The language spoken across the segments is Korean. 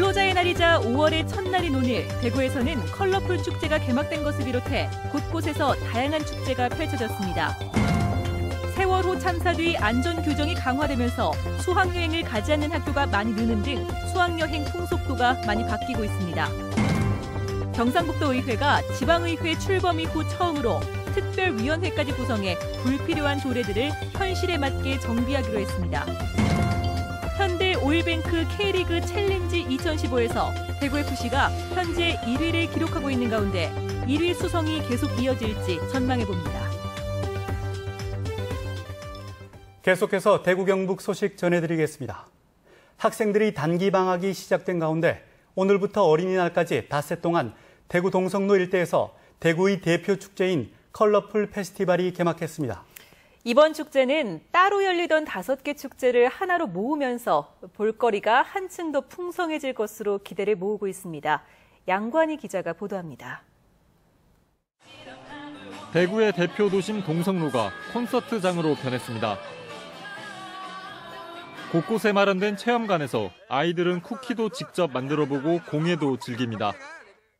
근로자의 날이자 5월의 첫날인 오늘 대구에서는 컬러풀 축제가 개막된 것을 비롯해 곳곳에서 다양한 축제가 펼쳐졌습니다. 세월호 참사 뒤 안전 규정이 강화되면서 수학여행을 가지 않는 학교가 많이 느는 등 수학여행 풍속도가 많이 바뀌고 있습니다. 경상북도의회가 지방의회 출범 이후 처음으로 특별위원회까지 구성해 불필요한 조례들을 현실에 맞게 정비하기로 했습니다. 현대 오일뱅크 K리그 챌린지 2015에서 대구FC가 현재 1위를 기록하고 있는 가운데 1위 수성이 계속 이어질지 전망해봅니다. 계속해서 대구 경북 소식 전해드리겠습니다. 학생들이 단기 방학이 시작된 가운데 오늘부터 어린이날까지 닷새 동안 대구 동성로 일대에서 대구의 대표 축제인 컬러풀 페스티벌이 개막했습니다. 이번 축제는 따로 열리던 5개 축제를 하나로 모으면서 볼거리가 한층 더 풍성해질 것으로 기대를 모으고 있습니다. 양관희 기자가 보도합니다. 대구의 대표 도심 동성로가 콘서트장으로 변했습니다. 곳곳에 마련된 체험관에서 아이들은 쿠키도 직접 만들어보고 공예도 즐깁니다.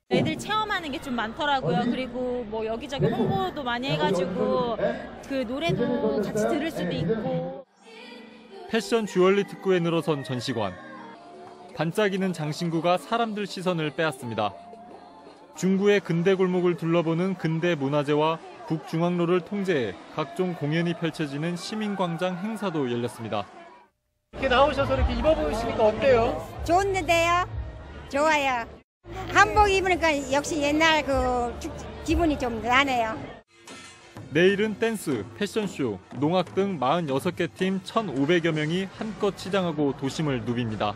애들 체험하는 게 좀 많더라고요. 그리고 뭐 여기저기 홍보도 많이 해가지고 그 노래도 같이 들을 수도 있고. 패션 주얼리 특구에 늘어선 전시관. 반짝이는 장신구가 사람들 시선을 빼앗습니다. 중구의 근대 골목을 둘러보는 근대 문화재와 북중앙로를 통제해 각종 공연이 펼쳐지는 시민광장 행사도 열렸습니다. 이렇게 나오셔서 이렇게 입어보시니까 어때요? 좋은데요? 좋아요. 한복 입으니까 역시 옛날 기분이 좀 나네요. 내일은 댄스, 패션쇼, 농악 등 46개 팀 1,500여 명이 한껏 치장하고 도심을 누빕니다.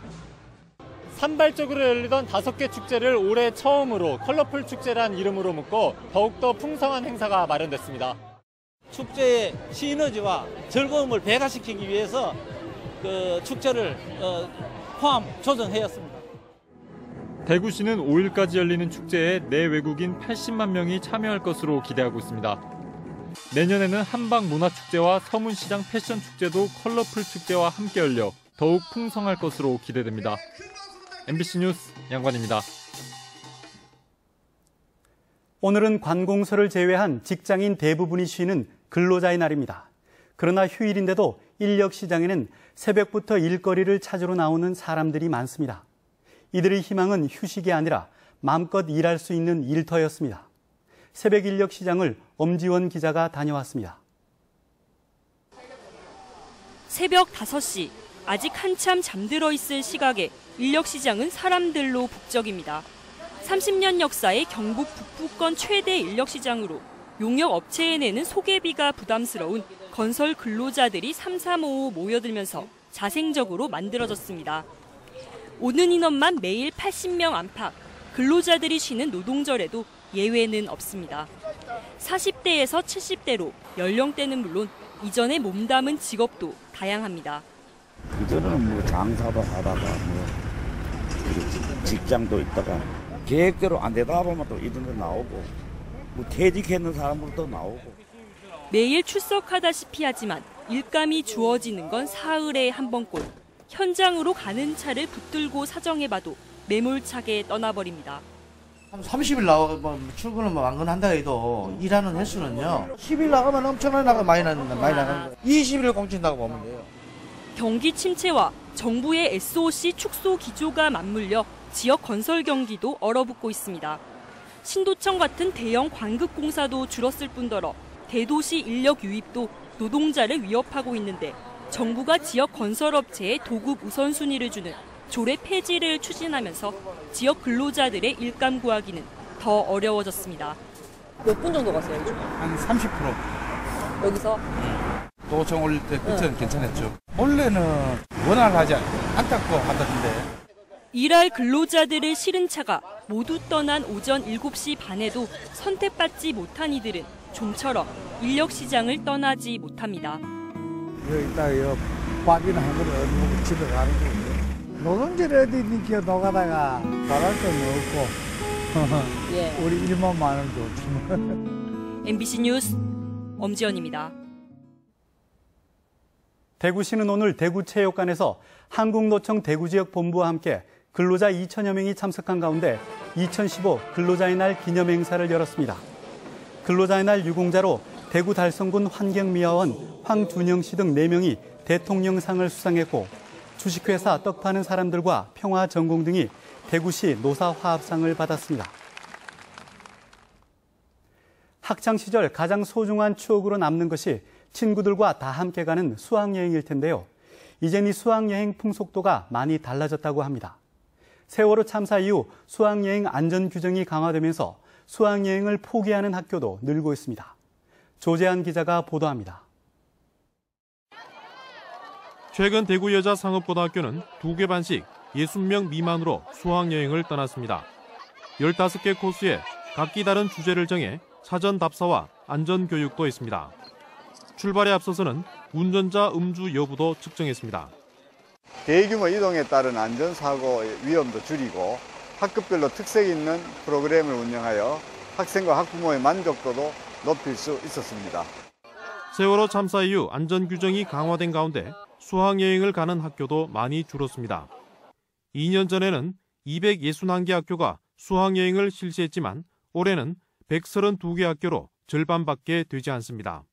산발적으로 열리던 5개 축제를 올해 처음으로 컬러풀 축제란 이름으로 묶고 더욱더 풍성한 행사가 마련됐습니다. 축제의 시너지와 즐거움을 배가시키기 위해서 그 축제를 포함 조정하였습니다. 대구시는 5일까지 열리는 축제에 내외국인 80만 명이 참여할 것으로 기대하고 있습니다. 내년에는 한방문화축제와 서문시장 패션축제도 컬러풀 축제와 함께 열려 더욱 풍성할 것으로 기대됩니다. MBC 뉴스 양관입니다. 오늘은 관공서를 제외한 직장인 대부분이 쉬는 근로자의 날입니다. 그러나 휴일인데도 인력시장에는 새벽부터 일거리를 찾으러 나오는 사람들이 많습니다. 이들의 희망은 휴식이 아니라 마음껏 일할 수 있는 일터였습니다. 새벽 인력 시장을 엄지원 기자가 다녀왔습니다. 새벽 5시, 아직 한참 잠들어 있을 시각에 인력 시장은 사람들로 북적입니다. 30년 역사의 경북 북부권 최대 인력 시장으로 용역 업체에 내는 소개비가 부담스러운 건설 근로자들이 삼삼오오 모여들면서 자생적으로 만들어졌습니다. 오는 인원만 매일 80명 안팎, 근로자들이 쉬는 노동절에도 예외는 없습니다. 40대에서 70대로 연령대는 물론 이전에 몸담은 직업도 다양합니다. 이들은 뭐 장사도 하다가 직장도 있다가 계획대로 안 되다 보면 또 이런 데 나오고 뭐 퇴직했는 사람들도 나오고. 매일 출석하다시피 하지만 일감이 주어지는 건 사흘에 한 번꼴. 현장으로 가는 차를 붙들고 사정해봐도 매몰차게 떠나버립니다. 30일 나가면 출근을 왕건한다 해도 일하는 횟수는요. 10일 나가면 엄청나게 많이 나가는 거예요. 20일 공친다고 보면 돼요. 경기 침체와 정부의 SOC 축소 기조가 맞물려 지역 건설 경기도 얼어붙고 있습니다. 신도청 같은 대형 관급공사도 줄었을 뿐더러 대도시 인력 유입도 노동자를 위협하고 있는데 정부가 지역 건설업체에 도급 우선순위를 주는 조례 폐지를 추진하면서 지역 근로자들의 일감 구하기는 더 어려워졌습니다. 몇 분 정도 갔어요, 요즘? 한 30%. 여기서? 도청 올릴 때 그때는 괜찮았죠. 원래는 원활하지 않다고 하던데. 일할 근로자들을 실은 차가 모두 떠난 오전 7시 반에도 선택받지 못한 이들은 좀처럼 인력시장을 떠나지 못합니다. 여기다 밥이나 한 그릇 먹고 집에 가는 거예요. 노동절에 어디 니끼 노가다가 잘할 건 없고 예. 우리 일만 많으면 좋지만. MBC 뉴스 엄지연입니다. 대구시는 오늘 대구체육관에서 한국노총 대구지역본부와 함께 근로자 2천여 명이 참석한 가운데 2015 근로자의 날 기념 행사를 열었습니다. 근로자의 날 유공자로 대구 달성군 환경미화원 황준영 씨 등 4명이 대통령상을 수상했고 주식회사 떡 파는 사람들과 평화전공 등이 대구시 노사화합상을 받았습니다. 학창시절 가장 소중한 추억으로 남는 것이 친구들과 다 함께 가는 수학여행일 텐데요. 이젠 이 수학여행 풍속도가 많이 달라졌다고 합니다. 세월호 참사 이후 수학여행 안전규정이 강화되면서 수학여행을 포기하는 학교도 늘고 있습니다. 조재한 기자가 보도합니다. 최근 대구 여자상업고등학교는 2개 반씩 60명 미만으로 수학여행을 떠났습니다. 15개 코스에 각기 다른 주제를 정해 사전 답사와 안전교육도 있습니다. 출발에 앞서서는 운전자 음주 여부도 측정했습니다. 대규모 이동에 따른 안전사고 위험도 줄이고 학급별로 특색 있는 프로그램을 운영하여 학생과 학부모의 만족도도 높일 수 있었습니다. 세월호 참사 이후 안전규정이 강화된 가운데 수학여행을 가는 학교도 많이 줄었습니다. 2년 전에는 261개 학교가 수학여행을 실시했지만 올해는 132개 학교로 절반밖에 되지 않습니다.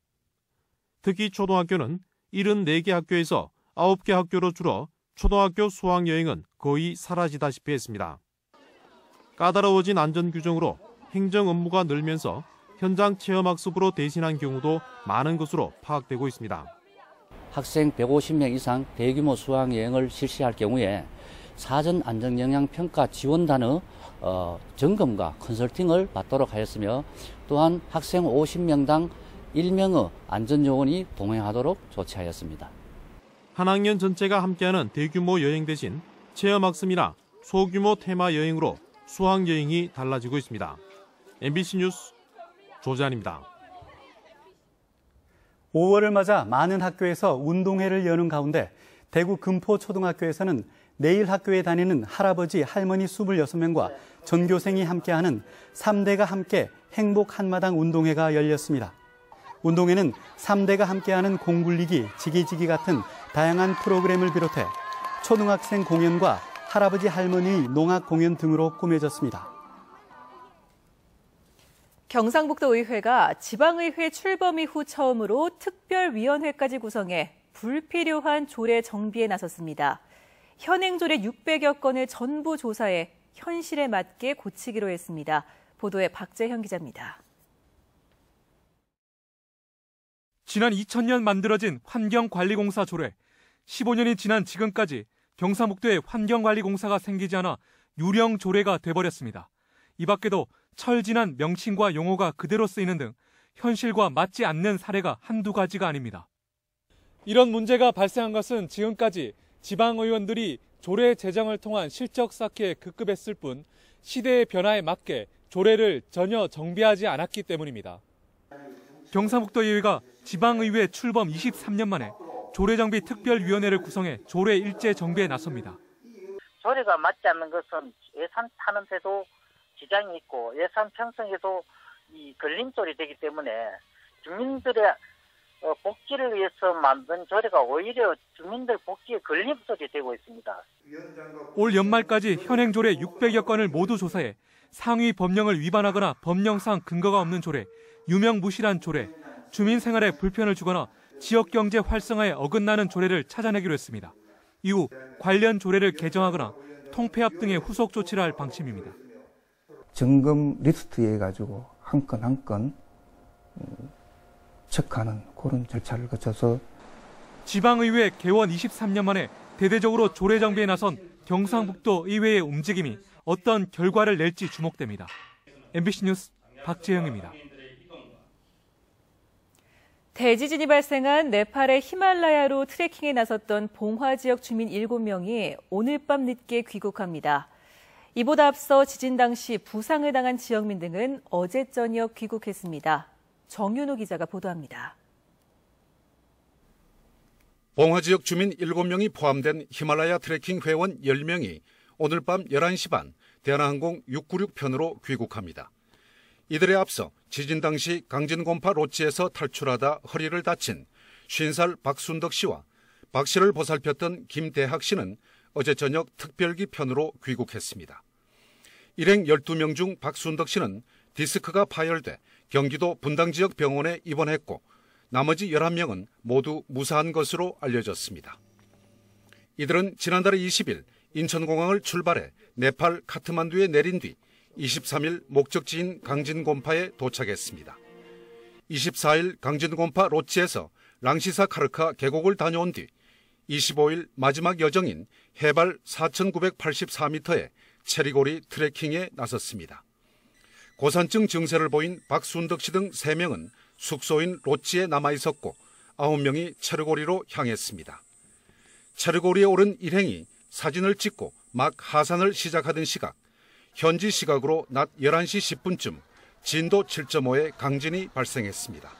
특히 초등학교는 74개 학교에서 9개 학교로 줄어 초등학교 수학여행은 거의 사라지다시피 했습니다. 까다로워진 안전규정으로 행정 업무가 늘면서 현장 체험학습으로 대신한 경우도 많은 것으로 파악되고 있습니다. 학생 150명 이상 대규모 수학여행을 실시할 경우에 사전 안전영향평가 지원단의 점검과 컨설팅을 받도록 하였으며 또한 학생 50명당 1명의 안전요원이 동행하도록 조치하였습니다. 한 학년 전체가 함께하는 대규모 여행 대신 체험학습이나 소규모 테마 여행으로 수학여행이 달라지고 있습니다. MBC 뉴스 조재한입니다. 5월을 맞아 많은 학교에서 운동회를 여는 가운데 대구 금포초등학교에서는 내일 학교에 다니는 할아버지, 할머니 26명과 전교생이 함께하는 3대가 함께 행복 한마당 운동회가 열렸습니다. 운동회는 3대가 함께하는 공굴리기, 지기지기 같은 다양한 프로그램을 비롯해 초등학생 공연과 할아버지, 할머니 농악 공연 등으로 꾸며졌습니다. 경상북도의회가 지방의회 출범 이후 처음으로 특별위원회까지 구성해 불필요한 조례 정비에 나섰습니다. 현행 조례 600여 건을 전부 조사해 현실에 맞게 고치기로 했습니다. 보도에 박재현 기자입니다. 지난 2000년 만들어진 환경관리공사 조례. 15년이 지난 지금까지 경상북도에 환경관리공사가 생기지 않아 유령 조례가 돼버렸습니다. 이 밖에도 철진한 명칭과 용어가 그대로 쓰이는 등 현실과 맞지 않는 사례가 한두 가지가 아닙니다. 이런 문제가 발생한 것은 지금까지 지방의원들이 조례 제정을 통한 실적 쌓기에 급급했을 뿐 시대의 변화에 맞게 조례를 전혀 정비하지 않았기 때문입니다. 경상북도의회가 지방의회 출범 23년 만에 조례정비 특별위원회를 구성해 조례 일제 정비에 나섭니다. 조례가 맞지 않는 것은 예산 타는 데도 지장이 있고 예산 편성에도 이 걸림돌이 되기 때문에 주민들의 복지를 위해서 만든 조례가 오히려 주민들 복지에 걸림돌이 되고 있습니다. 올 연말까지 현행 조례 600여 건을 모두 조사해 상위 법령을 위반하거나 법령상 근거가 없는 조례, 유명무실한 조례, 주민 생활에 불편을 주거나 지역경제 활성화에 어긋나는 조례를 찾아내기로 했습니다. 이후 관련 조례를 개정하거나 통폐합 등의 후속 조치를 할 방침입니다. 점검 리스트에 가지고 한 건 한 건 체크하는 그런 절차를 거쳐서 지방의회 개원 23년 만에 대대적으로 조례 정비에 나선 경상북도 의회의 움직임이 어떤 결과를 낼지 주목됩니다. MBC 뉴스 박재영입니다. 대지진이 발생한 네팔의 히말라야로 트레킹에 나섰던 봉화 지역 주민 7명이 오늘 밤 늦게 귀국합니다. 이보다 앞서 지진 당시 부상을 당한 지역민 등은 어제 저녁 귀국했습니다. 정윤호 기자가 보도합니다. 봉화 지역 주민 7명이 포함된 히말라야 트레킹 회원 10명이 오늘 밤 11시 반 대한항공 696편으로 귀국합니다. 이들에 앞서 지진 당시 강진곰파 로지에서 탈출하다 허리를 다친 50살 박순덕 씨와 박 씨를 보살폈던 김대학 씨는 어제 저녁 특별기 편으로 귀국했습니다. 일행 12명 중 박순덕 씨는 디스크가 파열돼 경기도 분당 지역 병원에 입원했고 나머지 11명은 모두 무사한 것으로 알려졌습니다. 이들은 지난달 20일 인천공항을 출발해 네팔 카트만두에 내린 뒤 23일 목적지인 강진곰파에 도착했습니다. 24일 강진곰파 로치에서 랑시사 카르카 계곡을 다녀온 뒤 25일 마지막 여정인 해발 4,984m의 체리고리 트레킹에 나섰습니다. 고산증 증세를 보인 박순덕 씨 등 3명은 숙소인 로치에 남아있었고 9명이 체르고리로 향했습니다. 체르고리에 오른 일행이 사진을 찍고 막 하산을 시작하던 시각, 현지 시각으로 낮 11시 10분쯤 진도 7.5의 강진이 발생했습니다.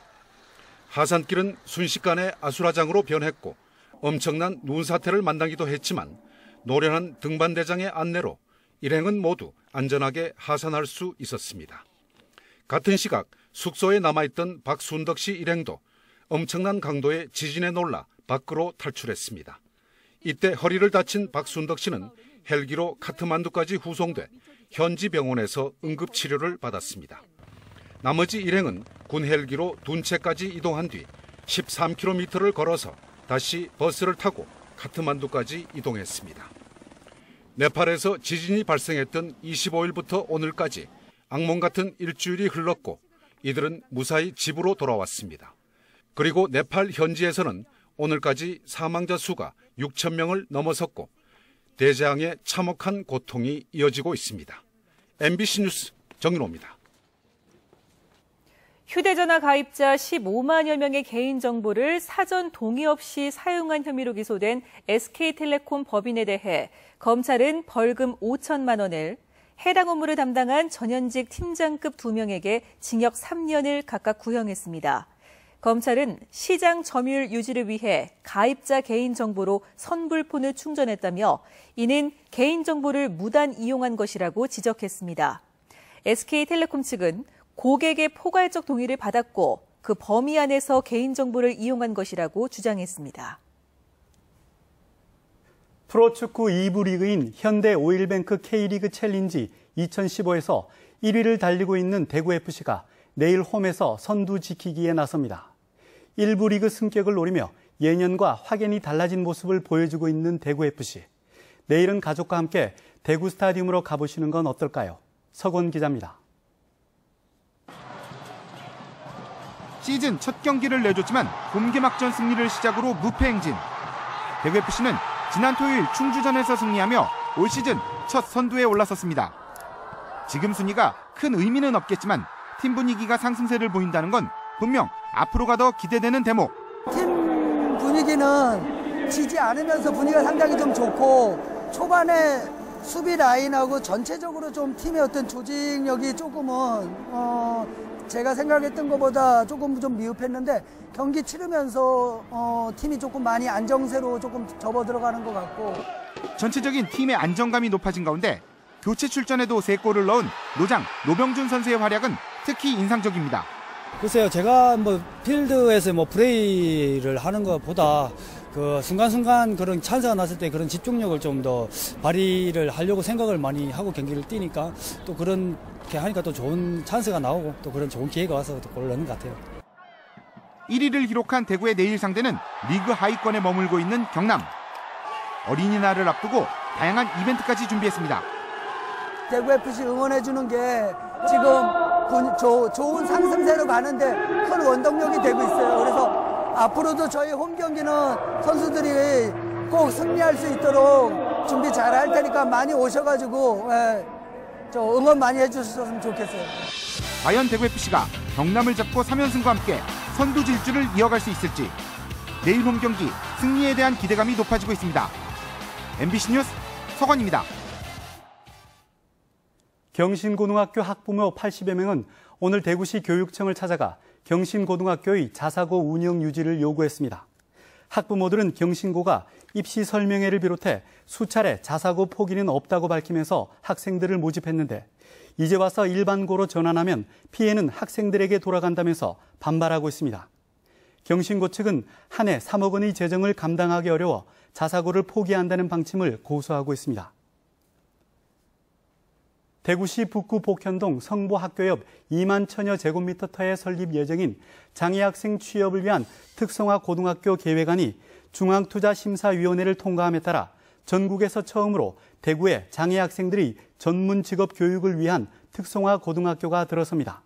하산길은 순식간에 아수라장으로 변했고 엄청난 눈사태를 만나기도 했지만 노련한 등반대장의 안내로 일행은 모두 안전하게 하산할 수 있었습니다. 같은 시각 숙소에 남아있던 박순덕 씨 일행도 엄청난 강도의 지진에 놀라 밖으로 탈출했습니다. 이때 허리를 다친 박순덕 씨는 헬기로 카트만두까지 후송돼 현지 병원에서 응급치료를 받았습니다. 나머지 일행은 군 헬기로 둔체까지 이동한 뒤 13km를 걸어서 다시 버스를 타고 카트만두까지 이동했습니다. 네팔에서 지진이 발생했던 25일부터 오늘까지 악몽 같은 일주일이 흘렀고 이들은 무사히 집으로 돌아왔습니다. 그리고 네팔 현지에서는 오늘까지 사망자 수가 6,000명을 넘어섰고 대재앙의 참혹한 고통이 이어지고 있습니다. MBC 뉴스 정윤호입니다. 휴대전화 가입자 15만여 명의 개인정보를 사전 동의 없이 사용한 혐의로 기소된 SK텔레콤 법인에 대해 검찰은 벌금 5천만 원을, 해당 업무를 담당한 전현직 팀장급 2명에게 징역 3년을 각각 구형했습니다. 검찰은 시장 점유율 유지를 위해 가입자 개인정보로 선불폰을 충전했다며 이는 개인정보를 무단 이용한 것이라고 지적했습니다. SK텔레콤 측은 고객의 포괄적 동의를 받았고 그 범위 안에서 개인정보를 이용한 것이라고 주장했습니다. 프로축구 2부 리그인 현대오일뱅크 K리그 챌린지 2015에서 1위를 달리고 있는 대구FC가 내일 홈에서 선두 지키기에 나섭니다. 1부 리그 승격을 노리며 예년과 확연히 달라진 모습을 보여주고 있는 대구FC. 내일은 가족과 함께 대구 스타디움으로 가보시는 건 어떨까요? 서곤 기자입니다. 시즌 첫 경기를 내줬지만 홈 개막전 승리를 시작으로 무패 행진. 대구FC는 지난 토요일 충주전에서 승리하며 올 시즌 첫 선두에 올라섰습니다. 지금 순위가 큰 의미는 없겠지만 팀 분위기가 상승세를 보인다는 건 분명 앞으로가 더 기대되는 대목. 팀 분위기는 지지 않으면서 분위기가 상당히 좀 좋고 초반에 수비 라인하고 전체적으로 좀 팀의 어떤 조직력이 조금은 제가 생각했던 것보다 조금 좀 미흡했는데 경기 치르면서 팀이 조금 많이 안정세로 조금 접어 들어가는 것 같고 전체적인 팀의 안정감이 높아진 가운데 교체 출전에도 3골을 넣은 노장 노병준 선수의 활약은 특히 인상적입니다. 글쎄요, 제가 필드에서 플레이를 하는 것보다 그 순간순간 그런 찬스가 났을 때 그런 집중력을 좀 더 발휘를 하려고 생각을 많이 하고 경기를 뛰니까 또 그렇게 하니까 또 좋은 찬스가 나오고 또 그런 좋은 기회가 와서 또 골을 넣는 것 같아요. 1위를 기록한 대구의 내일 상대는 리그 하위권에 머물고 있는 경남. 어린이날을 앞두고 다양한 이벤트까지 준비했습니다. 대구FC 응원해주는 게 지금 좋은 상승세로 가는데 큰 원동력이 되고 있어요. 그래서 앞으로도 저희 홈 경기는 선수들이 꼭 승리할 수 있도록 준비 잘 할 테니까 많이 오셔가지고 저 응원 많이 해주셨으면 좋겠어요. 과연 대구FC가 경남을 잡고 3연승과 함께 선두 질주를 이어갈 수 있을지 내일 홈 경기 승리에 대한 기대감이 높아지고 있습니다. MBC 뉴스 서건입니다. 경신고등학교 학부모 80여 명은 오늘 대구시 교육청을 찾아가 경신고등학교의 자사고 운영 유지를 요구했습니다. 학부모들은 경신고가 입시 설명회를 비롯해 수차례 자사고 포기는 없다고 밝히면서 학생들을 모집했는데 이제 와서 일반고로 전환하면 피해는 학생들에게 돌아간다면서 반발하고 있습니다. 경신고 측은 한 해 3억 원의 재정을 감당하기 어려워 자사고를 포기한다는 방침을 고수하고 있습니다. 대구시 북구 복현동 성보학교 옆 2만 천여 제곱미터터의 설립 예정인 장애학생 취업을 위한 특성화 고등학교 계획안이 중앙투자심사위원회를 통과함에 따라 전국에서 처음으로 대구에 장애학생들이 전문 직업 교육을 위한 특성화 고등학교가 들어섭니다.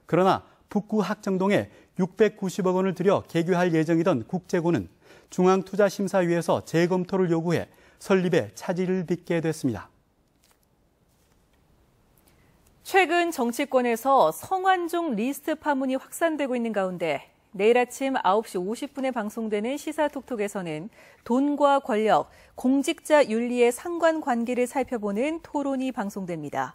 그러나 북구 학정동에 690억 원을 들여 개교할 예정이던 국제고는 중앙투자심사위에서 재검토를 요구해 설립에 차질을 빚게 됐습니다. 최근 정치권에서 성완종 리스트 파문이 확산되고 있는 가운데 내일 아침 9시 50분에 방송되는 시사톡톡에서는 돈과 권력, 공직자 윤리의 상관관계를 살펴보는 토론이 방송됩니다.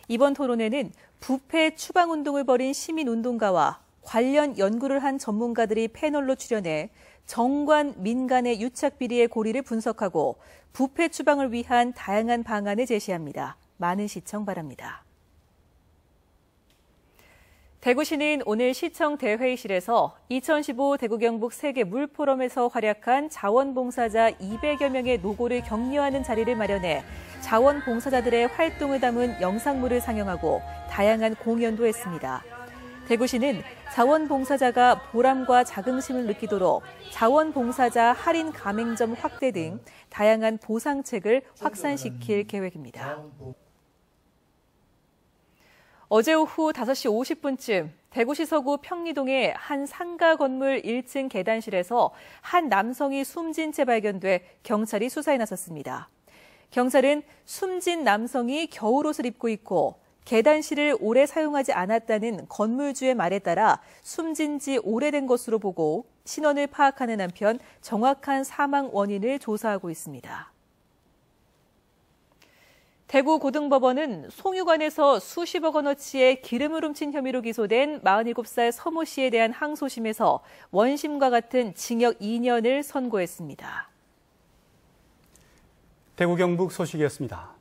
이번 토론회는 부패 추방운동을 벌인 시민운동가와 관련 연구를 한 전문가들이 패널로 출연해 정관, 민간의 유착비리의 고리를 분석하고 부패 추방을 위한 다양한 방안을 제시합니다. 많은 시청 바랍니다. 대구시는 오늘 시청 대회의실에서 2015 대구 경북 세계 물포럼에서 활약한 자원봉사자 200여 명의 노고를 격려하는 자리를 마련해 자원봉사자들의 활동을 담은 영상물을 상영하고 다양한 공연도 했습니다. 대구시는 자원봉사자가 보람과 자긍심을 느끼도록 자원봉사자 할인 가맹점 확대 등 다양한 보상책을 확산시킬 계획입니다. 어제 오후 5시 50분쯤 대구시 서구 평리동의 한 상가 건물 1층 계단실에서 한 남성이 숨진 채 발견돼 경찰이 수사에 나섰습니다. 경찰은 숨진 남성이 겨울옷을 입고 있고 계단실을 오래 사용하지 않았다는 건물주의 말에 따라 숨진 지 오래된 것으로 보고 신원을 파악하는 한편 정확한 사망 원인을 조사하고 있습니다. 대구 고등법원은 송유관에서 수십억 원어치의 기름을 훔친 혐의로 기소된 47살 서모 씨에 대한 항소심에서 원심과 같은 징역 2년을 선고했습니다. 대구 경북 소식이었습니다.